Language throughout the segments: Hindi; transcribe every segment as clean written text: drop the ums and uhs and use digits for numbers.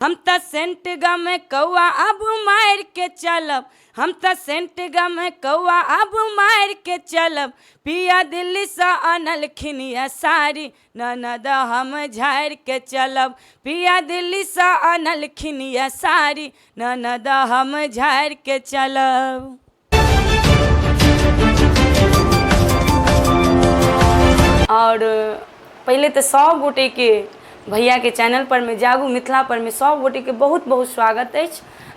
हम त सेंट गम कौआ अब मार के चलब, हम त सेंट गम कौआ अब मार के चलब, पिया दिल्ली से अनल खिनिया साड़ी, ननद हम झाड़ के चलब, पिया दिल्ली से अनल खिनिया साड़ी, ननद हम झाड़ के चलब। और पहले तो सब गोटे के भैया के चैनल पर में जागू मिथिला पर में सब गोटे के बहुत बहुत स्वागत है।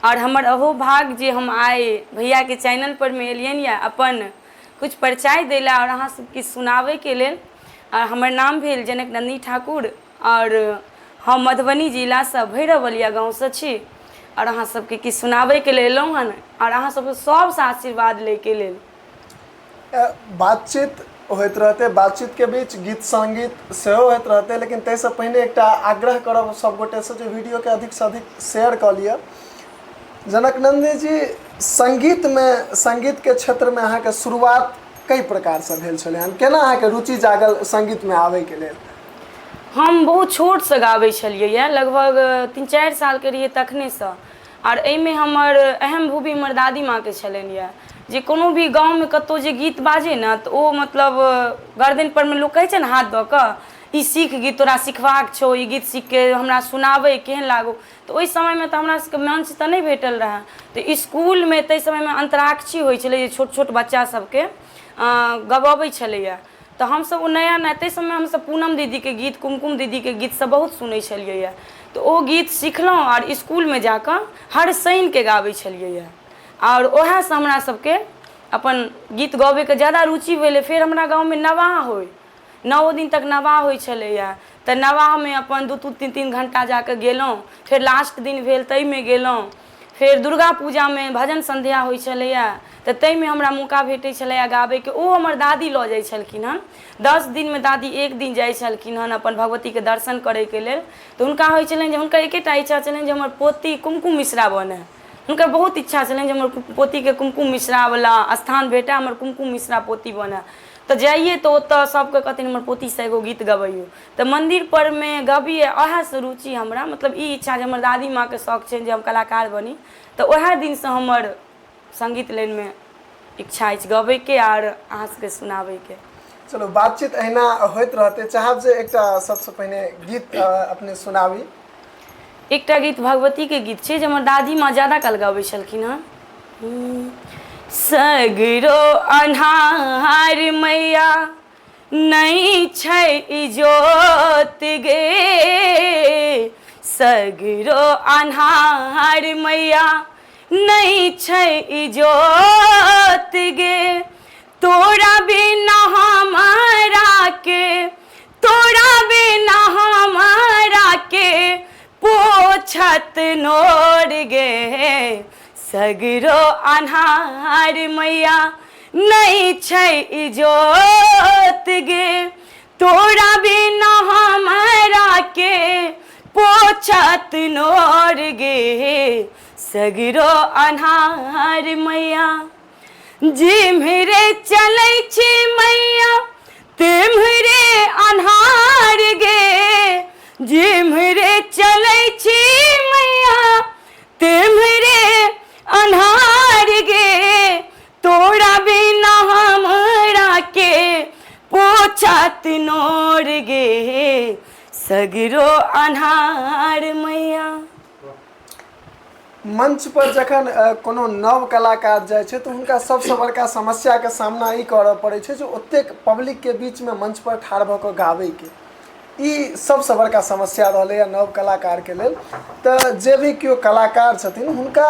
और हमर अहो भाग जे हम आए भैया के चैनल पर में एलियन या अपन कुछ परिचय देला और अहाँ सबके सुनावे के लेल। और हमर नाम भेल जनक नंदी ठाकुर और हम मधुबनी जिला से भैरवलिया गाँव से छी और अहाँ सबके कि सुनावे के लेल एलहुँ हन और अहाँ सबके सबसे आशीर्वाद ले के लेल। बातचीत होते रहते, बातचीत के बीच गीत संगीत सेहो होते रहते, लेकिन तैसे पहले एक आग्रह करब सब गोटे से वीडियो के अधिक से अधिक शेयर कर लिया। जनक नंदी जी, संगीत के क्षेत्र में अहाँ के शुरुआत कई प्रकार से भेल छलै हन, केना अहाँ के रुचि जागल संगीत में आवे के लेल? हम बहुत छोट से गाबै छलियै, लगभग 3-4 साल के रहिए तखने से। और एहिमे हमर अहम भूमि हमर दादी माँ के छलनि यऽ, जे कोनो भी गाँव में कतौ जे गीत बाजे न तो ओ मतलब गर्दन पर में लोग कहै छै न हाथ दऽ कऽ ई सीख गीत तोरा सिखबाक छौ, ई गीत सीख के हमरा सुनाबै केहन लागो। तो ओहि समय में तो हमरा सबके मंच तऽ नहीं भेटल रहे, तो स्कूल में तै समय में अंतराक्षी होइ छलै, छोट छोट बच्चा सबके गबबै छलैया। तो हम सब नया नया तै समय हम सब पूनम दीदी के गीत, कुमकुम दीदी के गीत सब बहुत सुनै छलियै। तो ओ गीत सिखलहुँ और स्कूल में जाकर हर शनि के गाबै छलियै। और ओहे से हमरा सबके अपन गीत गाबै के ज़्यादा रुचि भेलै। फिर हमरा गाँव में नवाह होय, 9 दिन तक नवाह होइ छलैया। तो नवाह में अपन 2-3 घंटा जाकर गेलहुँ, फिर लास्ट दिन भेल तै में गेलहुँ। फिर दुर्गा पूजा में भजन संध्या होइ छलैया, तो तै में हमरा मौका भेटै छलैया गाबै के। ओ हमर दादी लऽ जाइ छलखिन हन, 10 दिन में दादी एक दिन जाइ छलखिन हन अपन भगवती के दर्शन करे के लेल। तो हुनका होइ छलनि जे हुनकर एकेटा इच्छा छलनि जे हमर पोती कुमकुम मिश्रा बने। हुनकर बहुत इच्छा छलनि जे हमर पोती के कुमकुम मिश्रा वाला स्थान भेटे, हमर कुमकुम मिश्रा पोती बने। तो जाइए तो ओतऽ सबके कहथिन हमर पोती से एगो गीत गबैयो, तो मंदिर पर में गबिए। ओहे से रुचि हमरा, मतलब ई इच्छा जे हमर दादी माँ के शौक छै जे हम कलाकार बनी। तो ओहे दिन से हमर संगीत लाइन में इच्छा अछि गबै के और अहाँ सबके सुनाबै के। चलो बातचीत अहिना होते रहते, चाहब जे एकटा सबसे पहले गीत अपने सुनाबी। एकटा गीत भगवती के गीत छै जे हमर दादी माँ ज्यादा काल गाबै छलखिन हन। सगरो अन्हार मैया नहीं छै इजोत गे, सगरो अन्हार मैया नहीं छै इजोत गे, तोरा बिना हमारा के, तोरा बिना हमारा के पोछत नोर गे, सगरो अन्हार मैया नहीं छै इजोत गे, तोरा बिना हमारा के पोछत नोर गे, सगरो अन्हार मैया। जिम्हरे चलै छी मैया तिम्हरे अन्हार गे, जिम्हरे चलै छी मैया तिम्हरे अन्हार गे, तोरा बिना हमरा के पोछत नोर गे, सगरो अन्हार मैया। मंच पर जखन कोनो नव कलाकार जाए छै तो हुनका सबसे बड़का समस्या के सामना ई करऽ पड़ै छै जे ओतेक पब्लिक के बीच में मंच पर ठाढ़ भऽ कऽ गाबै के। ई सबसे बड़का समस्या रहलै नव कलाकार के लेल। तो जे भी केओ कलाकार छथिन हुनका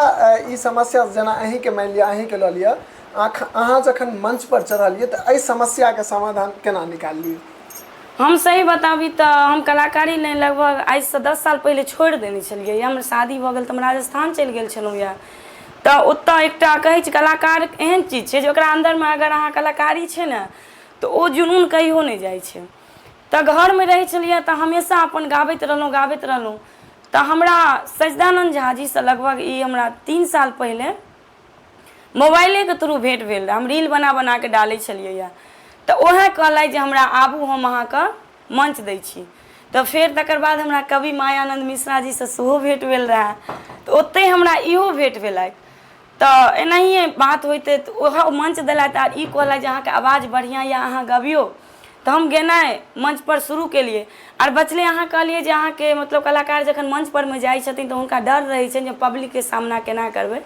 ई समस्या, जेना अहीं के मान लिअ, अहीं के लऽ लिअ, अहाँ जखन मंच पर चढ़लियै तो एहि समस्या के समाधान केना निकालिए? हम सही बताबी तो हम कलाकारी नहीं लगभग आज से 10 साल पहले छोड़ देने छलिए। हमर शादी भऽ गेल तो हम राजस्थान चलि गेल छलहुँ यऽ। तो ओतऽ एकटा कहै छै कलाकार एहन चीज छै जे ओकरा अंदर में अगर अहाँ कलाकारी छै ने तो ओ जुनून कहियो नहीं जाइ छै। तो घर में रहै छलिए तो हमेशा अपन गाबैत रहलहुँ। तो हमरा सच्चिदानंद झा जी से लगभग ई हमरा 3 साल पहले मोबाइले के थ्रू भेंट भेल रहे। हम रील बना बना के डालै छलिए। तो ओहे कहलै जे हमरा आबू हम अहाँके मंच दै छी। तऽ फेर तकर बाद हमरा कवि मायानन्द मिश्रा जीसँ सेहो भेट भेल रहए, तऽ ओतहि हमरा इहो भेट भेलथि। तऽ एनाहिए बात होइते तऽ ओहो मंच देलथि आर ई कहलथि जे अहाँके आवाज बढ़िआँ यए, अहाँ गबियौ। तऽ हम गेनाइ मंचपर शुरू केलियै। आर बचलै अहाँ कहलियै जे अहाँके मतलब कलाकार जखन मंचपरमे जाइ छथिन तऽ हुनका डर रहै छनि जे पब्लिकके सामना केना करबै।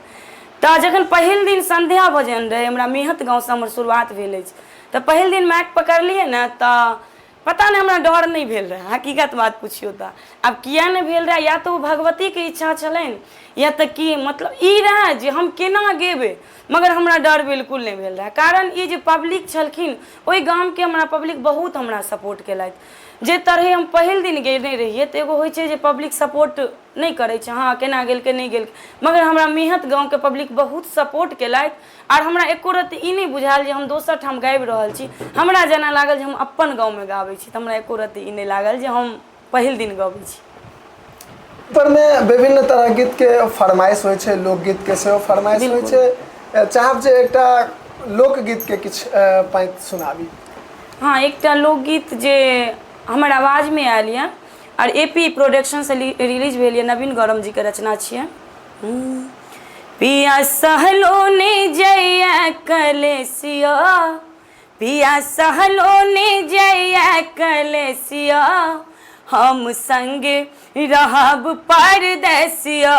तऽ जखन पहिल दिन संध्या भजन रहै, हमरा मेहत गाँवसँ हमर शुरुआत भेल अछि, तऽ पहिल दिन माइक पकड़लियै ने तऽ पता नहीं हमरा डर नहीं भेल रहा, हकीकत बात पूछियो तो। अब किया नहीं भेल रहा, या तो भगवती के इच्छा छलनि या तो कि मतलब ई रहा जे हम केना गेबे, मगर हमरा डर बिल्कुल नहीं भेल रहा। कारण ई जे पब्लिक छलखिन ओहि गाम के हमरा पब्लिक बहुत हमरा सपोर्ट केलथि। जे तरहे हम पहिल दिन गेने रहिए तो एगो होइ छै जे पब्लिक सपोर्ट नहीं करे छै, हाँ केना गेलकै नहीं गेलकै, मगर हमरा मेहत गाँव के पब्लिक बहुत सपोर्ट केलथि। और हमरा एको रत्ती ई नहीं बुझायल जे हम दोसर ठाम गाबि रहल छी, हमरा जेना लागल जे हम अपन गाँवमे गाबै छी। तऽ हमरा एको रत्ती ई नहीं लागल जे हम पहिल दिन गाबै छी। पर में विभिन्न तरह गीत के फरमाइश होइ छै, लोकगीत के सेहो फरमाइश होइ छै। चाहब जे एकटा लोकगीत के किछु पंक्ति सुनाबी। हाँ, एकटा लोकगीत जे हमर आवाज में आयल यऽ और एपी प्रोडक्शन से रिलीज भेल यऽ, नवीन गौरम जी के रचना छियै। पिया सहलो ने जइया कलेसिया, पिया सहलो ने जइया कलेसिया, हम संगे रहब परदेसिया,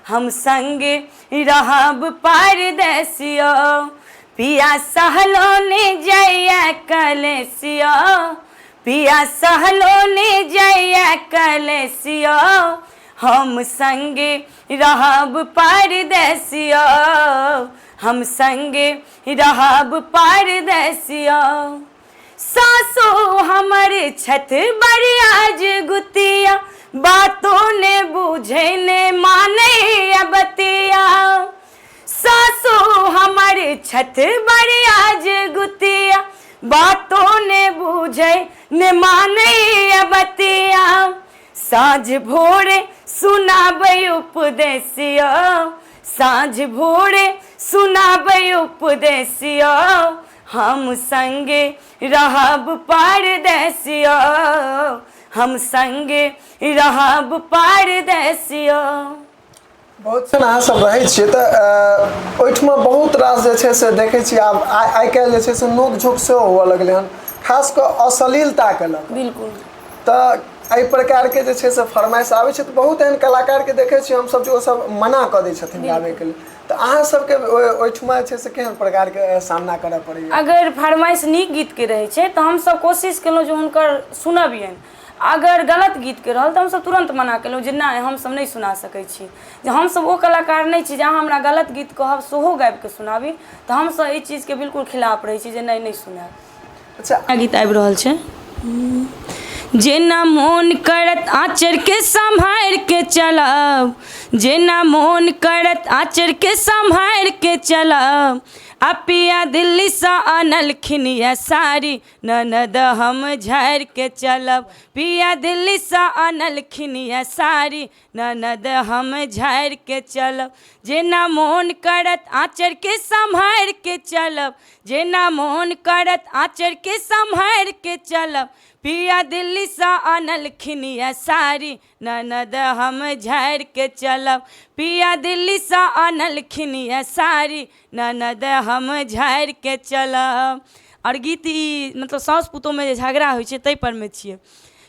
हम संगे रहब परदेसिया। पिया सहलो ने जइया कलेसिया, पिया सहलो ने जइया कलेसिया, हम संगे रहब परदेसिया, हम संगे रहब परदेसिया। सासो हमर छत बरियाज गुतिया, बातों ने बूझे ने माने बतिया। सासो हमर छत बरियाज गुतिया, बातों ने बूझे ने माने बतिया। साँझ भोरे सुनाबै उपदेसिया, साँझ भोरे सुनाबै उपदेसिया, हम संगे रहब परदेसिया, हम संगे रहब परदेसिया। बहुत सन अहाँ सब रहै छियै तऽ ओहिठमा बहुत रास जे छै से देखै छियै आब आइ काल्हि जे छै से नोक झोंक सेहो हुअ लगलै हन, खास कऽ अश्लीलताके लऽ कऽ। बिल्कुल। तऽ एहि प्रकारके जे छै से फरमाइश आबै छै तऽ बहुत एहन कलाकारके देखै छियै हमसब जे ओसब मना कऽ दै छथिन गाबैके लेल। तऽ अहाँ सबके ओहिठमा जे छै से केहन प्रकारके सामना करऽ पड़ैए? अगर फरमाइश नीक गीतके रहै छै तऽ हमसब कोशिश केलहुँ जे हुनकर सुनबियनि। अगर गलत गीतके रहल तऽ हमसब तुरंत मना केलहुँ जे नहि हमसब नहीं सुना सकै छी, जे हमसब ओ कलाकार नहीं छी जे अहाँ हमरा गलत गीत कहब सेहो गाबिके सुनाबी। तऽ हमसब एहि चीजके बिल्कुल खिलाफ रहै छी जे नहीं सुनाएब। अच्छा, गीत आबि रहल छै। जेना मोन करत आँचर के सम्हारि के चलब, जेना मोन करत आँचर के सम्हारि के चलब, आ पिया दिल्ली से आनलखिन ये साड़ी, ननद हम झाड़ि के चलब। पिया दिल्ली से आनलखिन ये साड़ी, ननद हम झाड़ि के चलब। जेना मोन करत आँचर के सम्हारि के चलब, जेना मोन करत आँचर के सम्हारि के चलब, पिया दिल्ली से आनलखिन ये साड़ी, ननद हम झाड़ि के चलब। पिया दिल्ली से आनलखिन ये साड़ी, ननद हम झाड़ि के चलब। और गीत ई मतलब साउस पुतोह में जे झगड़ा होइ छै ताहि पर में छियै।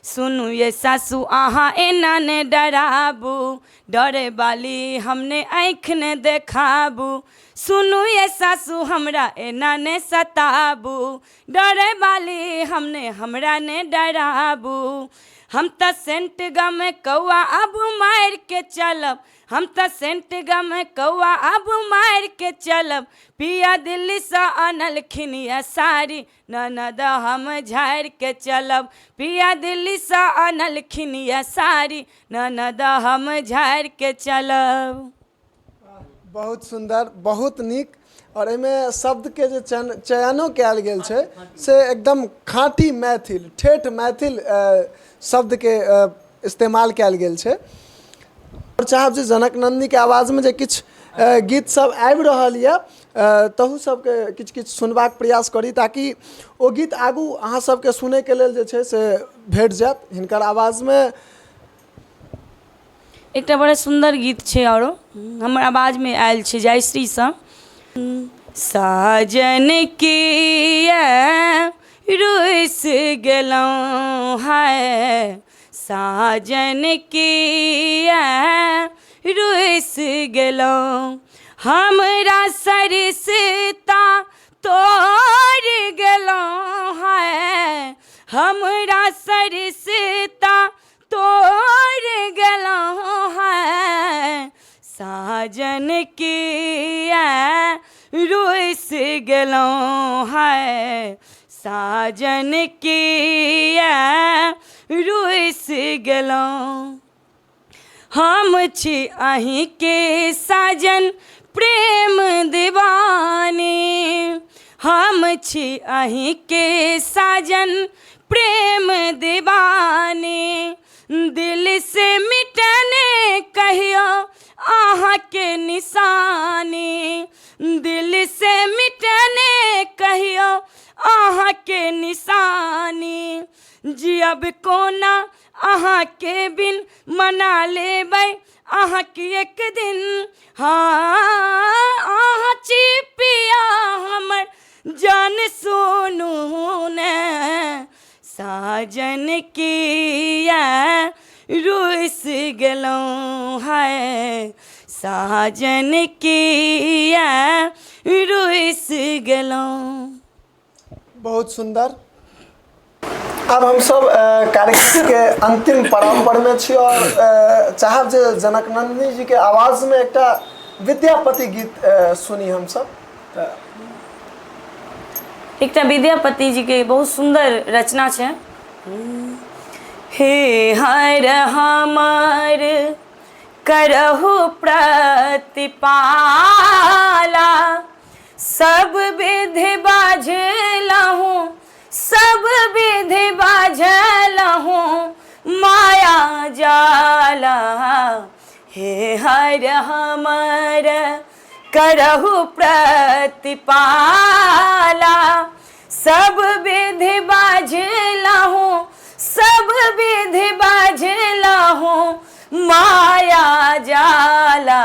सुनू ये सासू अहाँ एना ने डराबू, डरे वाली हमने आँखि ने देखाबू। सुनू ये सासू हमरा एना ने सताबू, डरे वाली हमने हमरा ने डराबू। हम तो सेंट गम कौआ अब मार के चलब, हम तो सेंट गम कौआ अब मार के चलब। पिया दिल्ली से आनलखिन ये साड़ी, ननद हम झाड़ि के चलब। पिया दिल्ली से आनलखिन ये साड़ी, ननद हम झाड़ि के चलब। बहुत सुंदर, बहुत नीक। और एहिमे शब्दके जे चयनो कयल गेल छै से एकदम खाँटी मैथिल, ठेठ मैथिल शब्दके इस्तेमाल कयल गेल छै। और चाहब जे जनक नंदनीके आवाजमे जे किछु गीत सब आबि रहल यऽ तहू सबके किछु किछु सुनबाक प्रयास करी ताकि ओ गीत आगू अहाँ सबके सुनैके लेल जे छै से भेट जायत हिनकर आवाजमे। एकटा बड़ा सुंदर गीत छै औरो हमर आवाजमे आयल छै जयश्रीसँ। साजन किया रुस गेलहुँ है, साजन किया रुस गेलहुँ, हमरा सरिसता तोड़ गेलहुँ है, हमरा सरिसता तोड़ गेलहुँ है, साजन किया रुस गेलहुँ है, साजन किया रुस गेलहुँ। हम छी अहींके साजन प्रेम दीवानी, हम छी अहींके साजन प्रेम दीवानी, दिल से मिटने कहियो अहाँके निशानी, दिल से मिटने कहियो अहाँके निशानी, जियब कोना अहाँके बिन मना लेबै अहाँके एक दिन, हाँ अहाँ छी पिया हमर जान सुनू ने, साजन किया रुस गेलहुँ है, साजन किया रुस गेलहुँ। बहुत सुंदर। अब हम सब कार्यक्रम के अंतिम पड़ाव पर में छी और चाहब जे जनक नंदिनी जी के आवाज में एकटा विद्यापति गीत सुनी हम सब। एकटा विद्यापति जी के बहुत सुंदर रचना छै। हे हर हमर करहु प्रतिपाला, सब विधि बाझलहु, सब विधि बाझलहु, माया जाला, हे हर हमर करहु प्रतिपाला, सब विधि बाझलहु, सब विधि बाझलहु, माया जाला,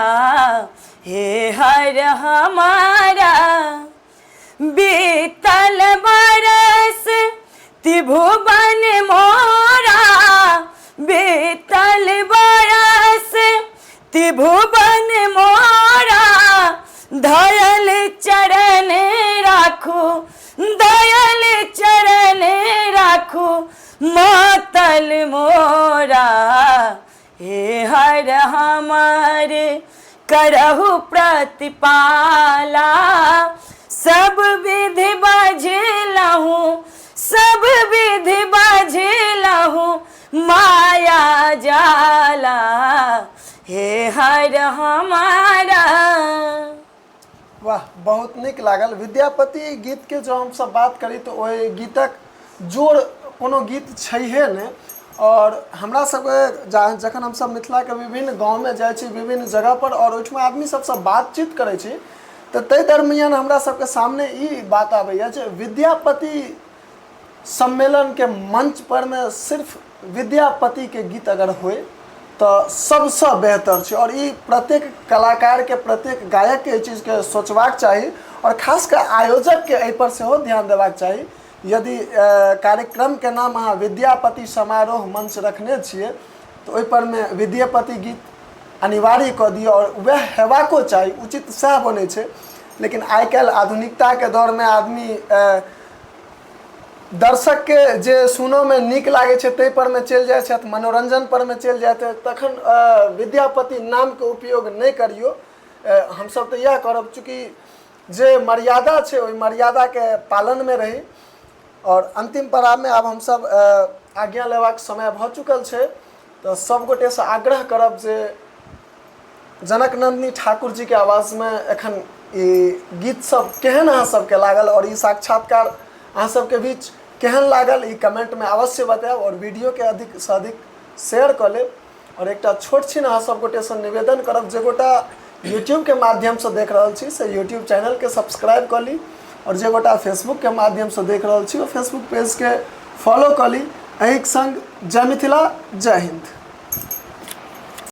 हे हर हमारा, बीतल बरस त्रिभुवन मोरा, बीतल बरस त्रिभुवन मोरा, दयाल चरण राखू, दयाल चरण राखू, मातल मोरा, हे हर हमार करहु प्रतिपाला, सब विधि बाझलहु, सब विधि बाझलहु, माया जाला, हे हर हमारा। वाह, बहुत निक लागल। विद्यापति गीत के जो हम सब बात करी तो ओहि गीतक जोड़ कोनो गीत छैहे ने। और हमरा सबके जखन हम सब मिथिला के विभिन्न गाँव में जाइ छी, विभिन्न जगह पर, और ओहिठमा आदमी सबसँ बातचीत करै छी, तो ताहि दरमियान हमरा सबके सामने ई बात आबैया जे विद्यापति सम्मेलन के मंच पर में सिर्फ विद्यापति के गीत अगर होए तो सबसे बेहतर छै। और ई प्रत्येक कलाकार के, प्रत्येक गायक के चीज के सोचबाक चाहिए, और खास कर आयोजक के एहि पर सेहो ध्यान देबाक चाहिए। यदि कार्यक्रम के नाम अहाँ विद्यापति समारोह मंच रखने छिए तो ओहि पर में विद्यापति गीत अनिवार्य कऽ दियौ, और वह हेबाको चाही, उचित सएह बनै छै। लेकिन आइ काल्हि आधुनिकता के दौर में आदमी दर्शक के जे सुनो में नीक लागे छै ताहि पर में चलि जाइ छथि, मनोरंजन पर में चलि जाइत, तखन विद्यापति नाम के उपयोग नहीं करियो। हम सब तो यह करब, चूँकि जे मर्यादा छै ओहि मर्यादा के पालन में रही। और अंतिम पड़ाव में आब हम सब आज्ञा लेबाक समय भ चुकल छै, तो सब गोटे से आग्रह करब जे जनक नंदिनी ठाकुर जी के आवाज में एखन ई गीत सब केहन अहाँ सबके लागल, और ई साक्षात्कार अहाँ सबके बीच केहन लागल, ई कमेंट में अवश्य बताएब, और वीडियो के अधिक से अधिक शेयर कर लेब। और एकटा छोट छिन अहाँ सब गोटे से निवेदन करब, जे गोटा यूट्यूब के माध्यम से देख रहा छी से यूट्यूब चैनल के सब्सक्राइब कर ली और जे गोटा फेसबुक के माध्यम से देख रहा छी वो फेसबुक पेज के फॉलो कर ली। एहिक संग जय मिथिला, जय हिंद।